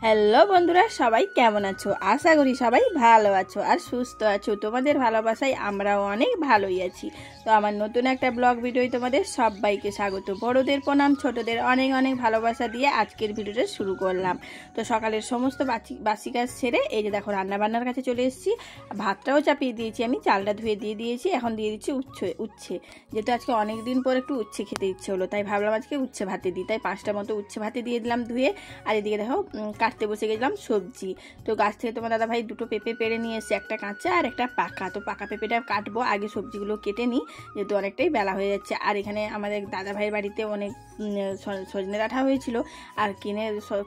Hello বন্ধুরা, সবাই কেমন আছো? আশা করি সবাই ভালো আছো আর সুস্থ আছো। তোমাদের ভালোবাসায় আমরাও অনেক ভালোই আছি। তো আমার নতুন একটা ব্লগ ভিডিওয় তোমাদের সবাইকে স্বাগত। বড়দের প্রণাম, ছোটদের অনেক অনেক ভালোবাসা দিয়ে আজকের ভিডিওটা শুরু করলাম। তো সকালের সমস্ত বাসি কাজ সেরে এই যে দেখো রান্নাবান্নার কাছে চলে এসেছি। ভাতটাও চাপিয়ে দিয়েছি, আমি চালটা ধুয়ে দিয়ে দিয়েছি। এখন দিয়ে দিচ্ছি উচ্ছে। যেহেতু আজকে অনেক দিন পর একটু উচ্ছে খেতে ইচ্ছে হলো, তাই ভাবলাম আজকে উচ্ছে ভাতে দিই। তাই 5টা মতো উচ্ছে ভাতে দিয়ে দিলাম ধুয়ে। আর এদিকে দেখো কাটতে বসে গেলাম সবজি। তো গাছ থেকে তোমার দাদা ভাই দুটো পেঁপে পেড়ে নিয়ে এসেছে, একটা কাঁচা আর একটা পাকা। তো পাকা পেঁপেটা কাটবো, আগে সবজিগুলো কেটে নিই, যেহেতু অনেকটাই বেলা হয়ে যাচ্ছে। আর এখানে আমাদের দাদা ভাইয়ের বাড়িতে অনেক সজনে ডাঁটা হয়েছিল, আর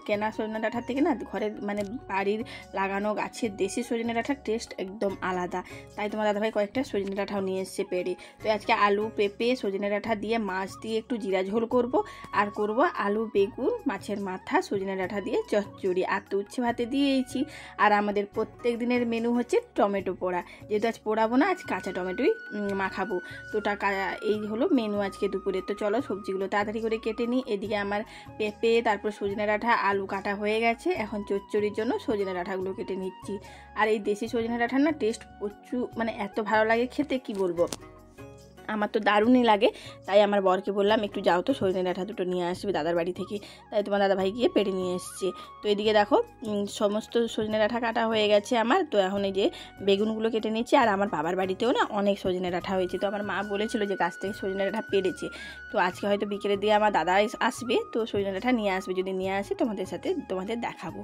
কেনা সজনে ডাঁটার থেকে না ঘরের মানে বাড়ির লাগানো গাছের দেশি সজনে ডাঁটার টেস্ট একদম আলাদা। তাই তোমার দাদা ভাই কয়েকটা সজনে ডাঁটাও নিয়ে এসছে পেড়ে। তো আজকে আলু পেঁপে সজনে ডাঁটা দিয়ে মাছ দিয়ে একটু জিরা ঝোল করব, আর করব আলু বেগুন মাছের মাথা সজনে ডাঁটা দিয়ে চচ্চড়ি। আর তো উচ্ছে ভাতে দিয়েছি। আর আমাদের প্রত্যেক দিনের মেনু হচ্ছে টমেটো পোড়া, যেহেতু আজ পোড়াবো না, আজ কাঁচা টমেটোই মাখাবো। তো এই হলো মেনু আজকে দুপুরে। তো চলো সবজিগুলো তাড়াতাড়ি করে কেটে নিই। এদিকে আমার পেঁপে তারপর সজনে ডাঁটা আলু কাটা হয়ে গেছে, এখন চচ্চড়ির জন্য সজনে ডাঁটাগুলো কেটে নিচ্ছি। আর এই দেশি সজনে ডাঁটার না টেস্ট প্রচুর, মানে এত ভালো লাগে খেতে কি বলবো, আমার তো দারুণই লাগে। তাই আমার বরকে বললাম একটু যাও তো সজনে ডাঁটা দুটো নিয়ে আসবে দাদার বাড়ি থেকে। তাই তোমার দাদা ভাই গিয়ে পেড়ে নিয়ে এসছে। তো এদিকে দেখো সমস্ত সজনে ডাঁটা কাটা হয়ে গেছে আমার। তো এখন এই যে বেগুনগুলো কেটে নিচ্ছি। আর আমার বাবার বাড়িতেও না অনেক সজনে ডাঁটা হয়েছে। তো আমার মা বলেছিল যে গাছ থেকে সজনে ডাঁটা পেড়েছে। তো আজকে হয়তো বিকেলে দিয়ে আমার দাদা আসবে, তো সজনে ডাঁটা নিয়ে আসবে। যদি নিয়ে আসে তোমাদের দেখাবো।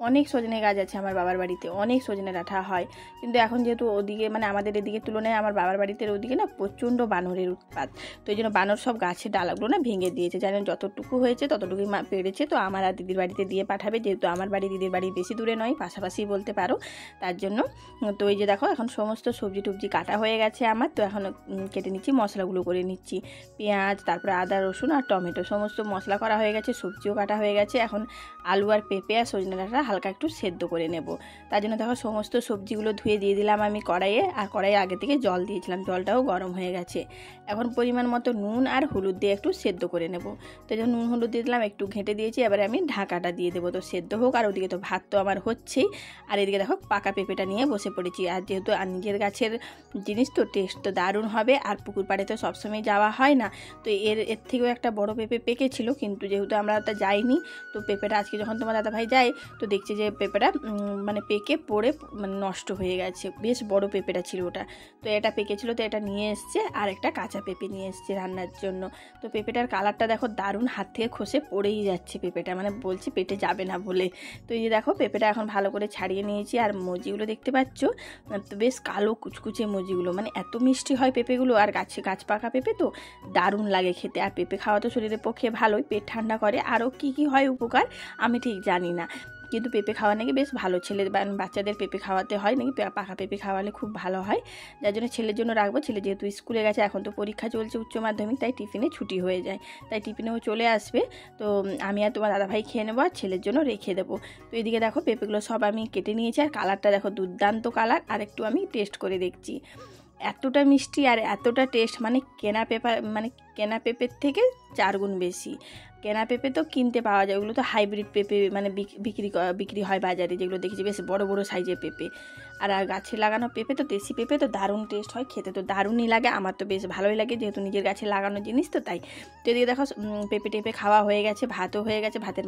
অনেক সজনে গাছ আছে আমার বাবার বাড়িতে, অনেক সজনে ডাঁটা হয়। কিন্তু এখন যেহেতু ওদিকে মানে আমাদের এদিকে তুলনায় আমার বাবার বাড়িতে ওদিকে না প্রচণ্ড বানরের উৎপাত। তো এই জন্য বানর সব গাছের ডালাগুলো না ভেঙে দিয়েছে। জানেন যতটুকু হয়েছে ততটুকুই পেরেছে। তো আমার আর দিদির বাড়িতে দিয়ে পাঠাবে, যেহেতু আমার বাড়ি দিদির বাড়ি বেশি দূরে নয়, পাশাপাশি বলতে পারো, তার জন্য। তো এই যে দেখো এখন সমস্ত সবজি টবজি কাটা হয়ে গেছে আমার। তো এখন কেটে নিচ্ছি, মশলাগুলো করে নিচ্ছি। পেঁয়াজ তারপরে আদা রসুন আর টমেটো সমস্ত মশলা করা হয়ে গেছে, সবজিও কাটা হয়ে গেছে। এখন আলু আর পেঁপে আর সজনে ডাঁটা হালকা একটু সেদ্ধ করে নেব। তার জন্য দেখো সমস্ত সবজিগুলো ধুয়ে দিয়ে দিলাম আমি কড়াইয়ে। আর কড়াইয়ে আগে থেকে জল দিয়েছিলাম, জলটাও গরম হয়ে গেছে। এখন পরিমাণ মতো নুন আর হলুদ দিয়ে একটু সেদ্ধ করে নেব। তো যখন নুন হলুদ দিয়ে দিলাম, একটু ঘেঁটে দিয়েছি, এবারে আমি ঢাকাটা দিয়ে দেবো। তো সেদ্ধ হোক, আর ওদিকে তো ভাত তো আমার হচ্ছেই। আর এদিকে দেখো পাকা পেঁপেটা নিয়ে বসে পড়েছি। আর যেহেতু নিজের গাছের জিনিস তো টেস্ট তো দারুণ হবে। আর পুকুর পাড়ে তো সবসময় যাওয়া হয় না, তো এর থেকেও একটা বড় পেঁপে পেকেছিল, কিন্তু যেহেতু আমরা তা যাইনি, তো পেঁপেটা আজকে যখন তোমার দাদা ভাই যায়, তো দেখছি যে পেঁপেটা মানে পেকে পড়ে মানে নষ্ট হয়ে গেছে। বেশ বড় পেঁপেটা ছিল ওটা। তো এটা পেকেছিল, তো এটা নিয়ে এসছে। আর একটা কাঁচা পেঁপে নিয়ে এসছে রান্নার জন্য। তো পেঁপেটার কালারটা দেখো দারুণ, হাত থেকে খসে পড়েই যাচ্ছে পেঁপেটা, মানে বলছি পেটে যাবে না বলে। তো এই যে দেখো পেঁপেটা এখন ভালো করে ছাড়িয়ে নিয়েছি। আর মজিগুলো দেখতে পাচ্ছ, তো বেশ কালো কুচকুচে মজিগুলো, মানে এত মিষ্টি হয় পেঁপেগুলো। আর গাছ পাকা পেঁপে তো দারুণ লাগে খেতে। আর পেঁপে খাওয়া তো শরীরের পক্ষে ভালোই, পেট ঠান্ডা করে। আরও কী হয় উপকার আমি ঠিক জানি না, কিন্তু পেঁপে খাওয়া নাকি বেশ ভালো। বাচ্চাদের পেঁপে খাওয়াতে হয় নাকি, পাকা পেঁপে খাওয়ালে খুব ভালো হয়। যার জন্য ছেলের জন্য রাখবো। ছেলে যেহেতু স্কুলে গেছে, এখন তো পরীক্ষা চলছে উচ্চ মাধ্যমিক, তাই টিফিনে ছুটি হয়ে যায়, তাই টিফিনেও চলে আসবে। তো আমি আর তোমার দাদাভাই খেয়ে নেবো, আর ছেলের জন্য রেখে দেবো। তো এদিকে দেখো পেঁপেগুলো সব আমি কেটে নিয়েছি। আর কালারটা দেখো দুর্দান্ত কালার। আর একটু আমি টেস্ট করে দেখছি, এতটা মিষ্টি আর এতটা টেস্ট, মানে কেনা পেঁপের থেকে 4 গুণ বেশি। কেনা পেঁপে তো কিনতে পাওয়া যায়, ওগুলো তো হাইব্রিড পেঁপে, মানে বিক্রি হয় বাজারে, যেগুলো দেখেছি বেশ বড় বড় সাইজের পেঁপে। আর গাছে লাগানো পেঁপে তো দেশি পেঁপে তো দারুণ টেস্ট হয়, খেতে তো দারুণই লাগে। আমার তো বেশ ভালোই লাগে, যেহেতু নিজের গাছে লাগানো জিনিস তো তাই। তো এদিকে দেখো পেঁপে টেপে খাওয়া হয়ে গেছে, ভাতও হয়ে গেছে। ভাতের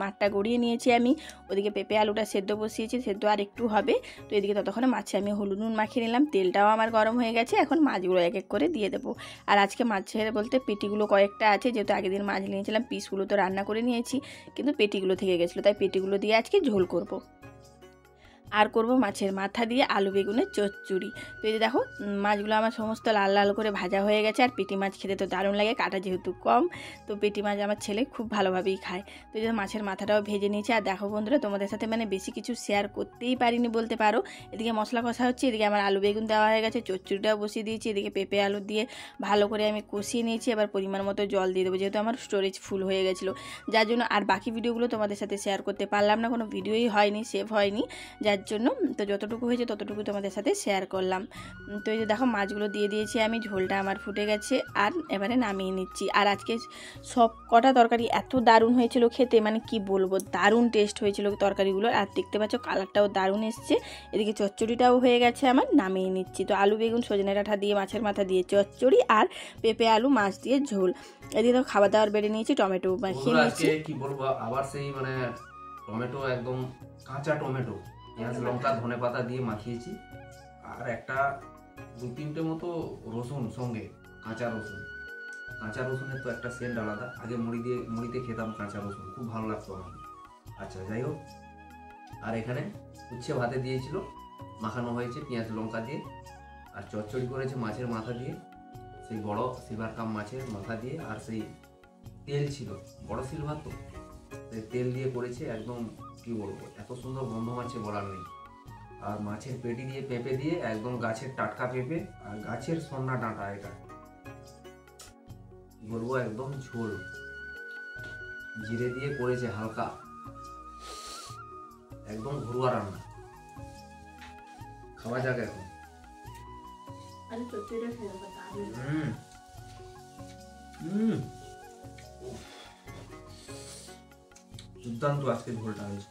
মাঠটা গড়িয়ে নিয়েছি আমি। ওদিকে পেঁপে আলুটা সেদ্ধ বসিয়েছি, সেদ্ধ আর একটু হবে। তো এদিকে ততক্ষণে মাছে আমি হলুদ নুন মাখিয়ে নিলাম, তেলটাও আমার গরম হয়ে গেছে। এখন মাছগুলো এক এক করে দিয়ে দেবো। আর আজকে মাছের বলতে পেটিগুলো কয়েকটা আছে, যেহেতু আগের দিন মাছ নিয়েছিলাম, পিসগুলো তো রান্না করে নিয়েছি, কিন্তু পেটিগুলো থেকে গেছিলো, তাই পেটিগুলো দিয়ে আজকে ঝোল করব। আর করব মাছের মাথা দিয়ে আলু বেগুনের চচ্চড়ি। তো এই যে দেখো মাছগুলো আমার সমস্ত লাল লাল করে ভাজা হয়ে গেছে। আর পেটি মাছ খেতে তো দারুণ লাগে, কাটা যেহেতু কম, তো পেটি মাছ আমার ছেলে খুব ভালোভাবেই খায়। তো এই যে মাছের মাথাটাও ভেজে নিয়েছি। আর দেখো বন্ধুরা, তোমাদের সাথে মানে বেশি কিছু শেয়ার করতেই পারিনি বলতে পারো। এদিকে মশলা কষা হচ্ছে, এদিকে আমার আলু বেগুন দেওয়া হয়ে গেছে, চচ্চড়িটাও বসিয়ে দিয়েছি। এদিকে পেঁপে আলু দিয়ে ভালো করে আমি কষিয়ে নিয়েছি। এবার পরিমাণ মতো জল দিয়ে দেবো, যেহেতু আমার স্টোরেজ ফুল হয়ে গেছিলো, যার জন্য। আর বাকি ভিডিওগুলো তোমাদের সাথে শেয়ার করতে পারলাম না, কোনো ভিডিওই হয়নি, সেভ হয়নি, যার যার জন্য। তো যতটুকু হয়েছে ততটুকু তোমাদের সাথে শেয়ার করলাম। তো এই যে দেখো মাছগুলো দিয়ে দিয়েছি আমি, ঝোলটা আমার ফুটে গেছে আর এবারে নামিয়ে নিচ্ছি। আর আজকে সব কটা তরকারি এত দারুণ হয়েছিল খেতে, মানে কি বলবো, দারুণ টেস্ট হয়েছিল তরকারিগুলো। আর দেখতে পাচ্ছ কালারটাও দারুণ এসছে। এদিকে চচ্চড়িটাও হয়ে গেছে আমার, নামিয়ে নিচ্ছি। তো আলু বেগুন সজনে ডাঁটা দিয়ে মাছের মাথা দিয়ে চচ্চড়ি আর পেঁপে আলু মাছ দিয়ে ঝোল। এদিকে তো খাবার দাবার বেড়ে নিয়েছি, টমেটো মাখিয়ে নিয়েছি। কি বলবো, আবার সেই মানে টমেটো একদম কাঁচা টমেটো, পেঁয়াজ লঙ্কা ধনে পাতা দিয়ে মাখিয়েছি। আর একটা 2-3টে মতো রসুন সঙ্গে, কাঁচা রসুনের তো একটা সেন্ট আলাদা। আগে মুড়িতে খেতাম কাঁচা রসুন, খুব ভালো লাগতো আমার। আচ্ছা যাই হোক, আর এখানে উচ্ছে ভাতে দিয়েছিল, মাখানো হয়েছে পেঁয়াজ লঙ্কা দিয়ে। আর চচ্চড়ি করেছে মাছের মাথা দিয়ে, সেই বড় সিলভার কাপ মাছের মাথা দিয়ে। আর সেই তেল ছিল, বড় সিলভার তো, সেই তেল দিয়ে করেছে। একদম কি বলবো, এত সুন্দর গন্ধ মাছে বলার নেই। আর মাছের পেটি দিয়ে পেঁপে দিয়ে, একদম গাছের টাটকা পেঁপে আর গাছের সন্না ডাঁটা। এটা বলবো একদম ঝোল, জিরে দিয়ে করেছে হালকা, একদম ঘরোয়া রান্না। খাওয়া যাক এখন। দুর্দান্ত আজকে ঝোলটা হয়েছে।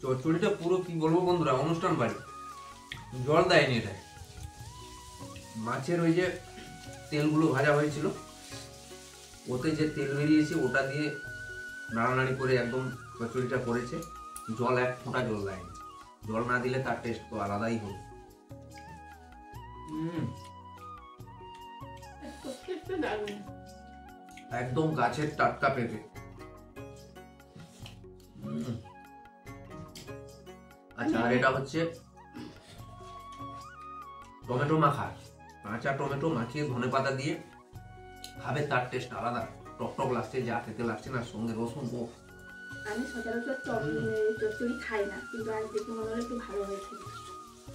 চচ্চড়িটা পুরো কি বলবো বন্ধুরা, অনুষ্ঠান বাড়ি। জল দেয়নি এটাই। মাছের ওই যে তেলগুলো ভাজা হয়েছিল, ওতে যে তেল বেরিয়েছে ওটা দিয়ে নাড়ানাড়ি করে একদম চচ্চড়িটা করেছে। জল এক ফোঁটা জল দেয়নি। জল না দিলে তার টেস্ট তো আলাদাই হবে। একদম গাছের টাটকা পেঁপে। আচ্ছা, আর এটা হচ্ছে টমেটো মাখা, কাঁচা টমেটো মাখিয়ে ধনে পাতা দিয়ে খাবে, তার টেস্ট আলাদা। টক টক লাগছে, যা খেতে লাগছে না, সঙ্গে রসুন। ও আমি সচরাচর চচ্চড়ি খাই না, কিন্তু আজ দেখে মনে হলো একটু ভালো হয়েছে,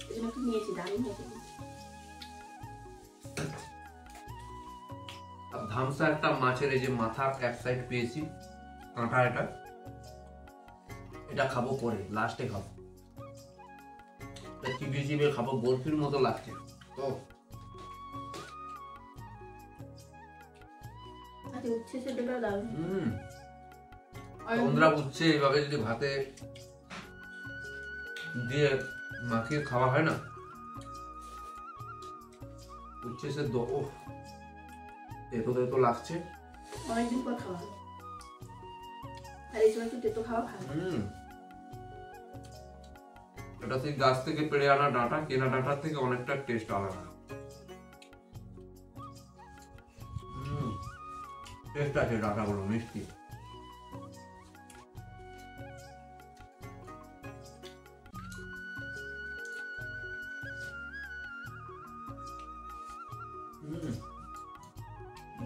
এই জন্য একটু নিয়েছি, দারুণ হয়েছে। ধামসা একটা মাছের এই যে মাথার এক সাইড পেয়েছি কাঁটা, এটা খাবো পরে, লাস্টে খাবো। চিবিয়ে চিবিয়ে খাবো, বরফির মতো লাগছে তো। বন্ধুরা উচ্ছে এইভাবে যদি ভাতে দিয়ে মাখিয়ে খাওয়া হয় না, উচ্ছে সেদ্ধ, ও তেতো তেতো লাগছে। অনেকদিন পর খাওয়া হলো, আর এই সময় একটু তেতো খাওয়া ভালো। এটা সেই গাছ থেকে পেড়ে আনা ডাঁটা, কেনা ডাঁটার থেকে অনেকটা টেস্ট আলাদা। টেস্ট আছে ডাঁটাগুলো, মিষ্টি।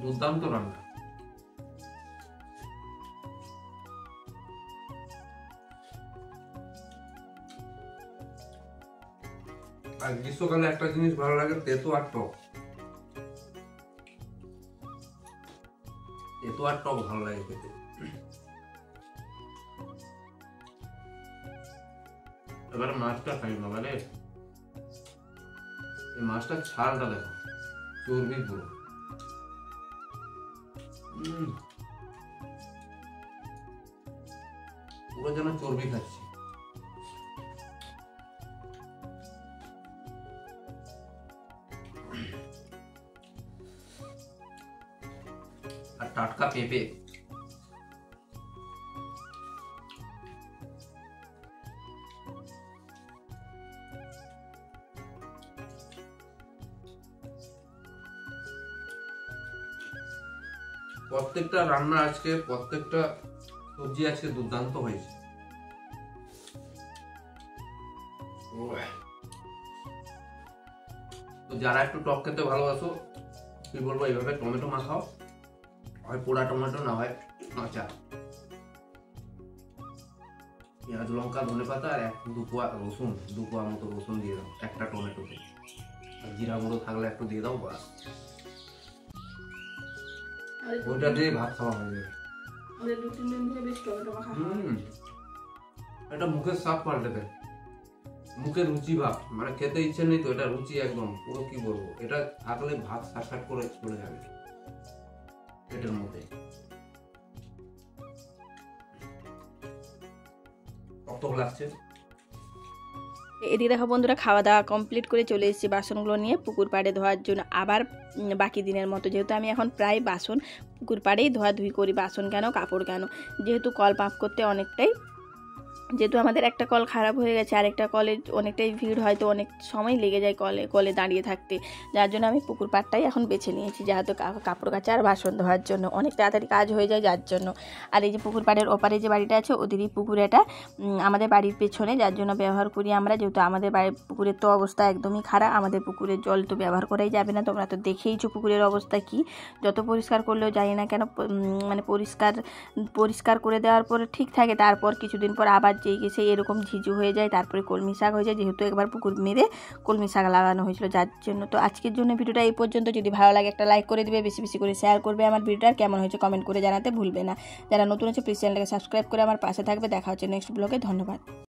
দুর্দান্ত রান্না। আর গ্রীষ্মকালে একটা জিনিস ভালো লাগে, তেতো আর টক। তেতো আর টক ভালো লাগে খেতে। এবার মাছটা খাই না, মানে এই মাছটার ছালটা দেখো, চর্বি পুরো। পুরো যেন চর্বি খাচ্ছি। আর টাটকা পেঁপে, প্রত্যেকটা রান্না আজকে, প্রত্যেকটা সবজি আজকে দুর্দান্ত হয়েছে। তো যারা একটু টক খেতে ভালোবাসো, কি বলবো, এইভাবে টমেটো মাখাও, হয় পোড়া টমেটো, না হয় কাঁচা। পেঁয়াজ লঙ্কা ধনে পাতা আর 1-2 কোয়া রসুন, 2 কোয়া মতো রসুন দিয়ে দাও একটা টমেটোতে। আর জিরা গুঁড়ো থাকলে একটু দিয়ে দাও, বাস, ওইটা দিয়ে ভাত খাওয়া হয়ে যাবে। এটা মুখের স্বাদ পাল্টে দেয়, মুখে রুচি ভাব, মানে খেতে ইচ্ছে নেই তো এটা রুচি একদম পুরো, কি বলবো, এটা থাকলে ভাত সাট করে চলে যাবে পেটের মধ্যে। কত লাগছে। এদিকে দেখো বন্ধুরা, খাওয়া দাওয়া কমপ্লিট করে চলে এসেছি বাসনগুলো নিয়ে পুকুর পাড়ে ধোয়ার জন্য। আবার বাকি দিনের মতো, যেহেতু আমি এখন প্রায় বাসন পুকুর পাড়েই ধোয়াধুয়ি করি, বাসন কেন কাপড় কেন, যেহেতু কল পাম্প করতে অনেকটাই, যেহেতু আমাদের একটা কল খারাপ হয়ে গেছে, আরেকটা কলে অনেকটাই ভিড়, হয়তো অনেক সময় লেগে যায় কলে দাঁড়িয়ে থাকতে, যার জন্য আমি পুকুর পাড়টাই এখন বেছে নিয়েছি, যেহেতু কাপড় কাচা আর বাসন ধোয়ার জন্য অনেক তাড়াতাড়ি কাজ হয়ে যায় যার জন্য। আর এই যে পুকুর পাড়ের ওপারে যে বাড়িটা আছে ওদেরই পুকুর এটা, আমাদের বাড়ির পেছনে, যার জন্য ব্যবহার করি আমরা, যেহেতু আমাদের বাড়ির পুকুরের তো অবস্থা একদমই খারাপ, আমাদের পুকুরের জল তো ব্যবহার করাই যাবে না, তোমরা তো দেখেইছো পুকুরের অবস্থা কি, যত পরিষ্কার করলেও জানি না কেন, মানে পরিষ্কার করে দেওয়ার পরে ঠিক থাকে, তারপর কিছুদিন পর আবার যেই গেছে এরকম ঝিঝু হয়ে যায়, তারপরে কলমি শাক হয়ে যায়, যেহেতু একবার পুকুর মেরে কলমি শাক লাগানো হয়েছিল যার জন্য। তো আজকের জন্য ভিডিওটা এই পর্যন্ত, যদি ভালো লাগে একটা লাইক করে দিবে, বেশি বেশি করে শেয়ার করবে, আমার ভিডিওটা কেমন হয়েছে কমেন্ট করে জানাতে ভুলবে না, যারা নতুন আছে প্লিজ চ্যানেলটাকে সাবস্ক্রাইব করে আমার পাশে থাকবে। দেখা হচ্ছে নেক্সট ব্লগে, ধন্যবাদ।